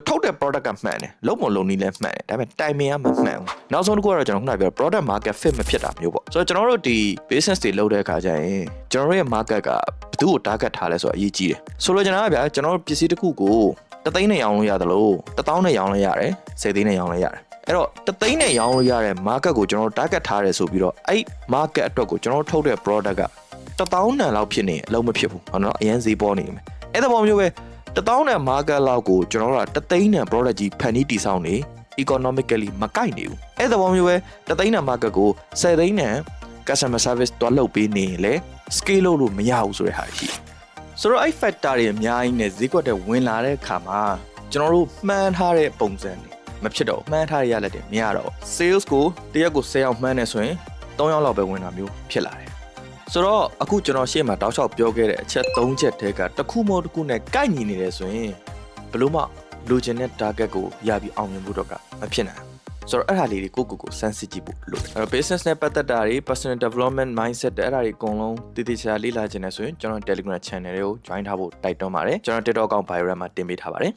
ထုတ်တဲ့ product ကမှန်တယ်လုံးမလုံးနည်းလဲမှန်တယ်ဒါပေမဲ့ timing ကမမှန်ဘူးနောက်ဆုံးတစ်ခုကတော့ကျွန်တော်ခုနပြော product market fit မဖြစ်တာမျိုးပေါ့ဆိုတော့ကျွန်တော်တို့ဒီ business တွေလုပ်တဲ့အခါကျရင်ကျွန်တော်တို့ရဲ့ market ကဘယ်သူ့ကို target ထားလဲဆိုတာအရေးကြီးတယ်ဆိုလိုချင်တာကဗျာကျွန်တော်တို့ပစ္စည်းတစ်ခုကို1သိန်းနဲ့ရောင်းလို့ရတယ်လို့1000နဲ့ရောင်းလို့ရတယ်10သိန်းနဲ့ရောင်းလို့ရတယ်အဲ့တော့1သိန်းနဲ့ရောင်းလို့ရတဲ့ market ကိုကျွန်တော်တို့ target ထားရဲဆိုပြီးတော့အဲ့ market အတွက်ကိုကျွန်တော်တို့ထုတ်တဲ့ product က1000နံလောက်ဖြစ်နေအလုံးမဖြစ်ဘူးဟုတ်နော်အရင်ဈေးပေါ်နေမယ်အဲ့ဒါပေါ်မျိုးပဲ1000နဲ့ market လောက်ကိုကျွန်တော်တို့က1သိန်းနဲ့ product ကြီးဖန်တီးတည်ဆောက်နေ economically မကိုက်နေဘူးအဲ့ဒါပေါ်မျိုးပဲ1သိန်းနဲ့ market ကို10သိန်းနဲ့ customer service တွားလုပ်ပေးနေလေ scale လုပ်လို့မရဘူးဆိုတဲ့ဟာရှိဆိုတော့အဲ့ factor တွေအများကြီးနဲ့ဈေးကွက်တွေဝင်လာတဲ့အခါမှာကျွန်တော်တို့မှန်းထားတဲ့ပုံစံတွေမဖြစ်တော့မှန်းထားရလက်တွေမရတော့ sales ကိုတရက်ကို10ရောက်မှန်းနေဆိုရင်3ရောက်လောက်ပဲဝင်တာမျိုးဖြစ်လာတယ်ဆိုတော့အခုကျွန်တော်ရှေ့မှာတောက်လျှောက်ပြောခဲ့တဲ့အချက်3ချက်တည်းကတစ်ခုမဟုတ်တစ်ခုနဲ့ကိုက်ညီနေတယ်ဆိုရင်ဘလို့မှလိုချင်တဲ့ target ကိုရပြီးအောင်မြင်ဖို့တော့ကမဖြစ်နိုင်ဆိုတော့အဲ့ဒါလေးတွေကိုစမ်းစစ်ကြည့်ဖို့လိုတယ်အဲ့တော့ business နဲ့ပတ်သက်တာတွေ personal development mindset တွေအဲ့ဒါတွေအကုန်လုံးတည်တည်ချာလေ့လာခြင်းနဲ့ဆိုရင်ကျွန်တော် Telegram channel တွေကို join ထားဖို့တိုက်တွန်းပါတယ်ကျွန်တော် TikTok account bio မှာတင်ပေးထားပါတယ်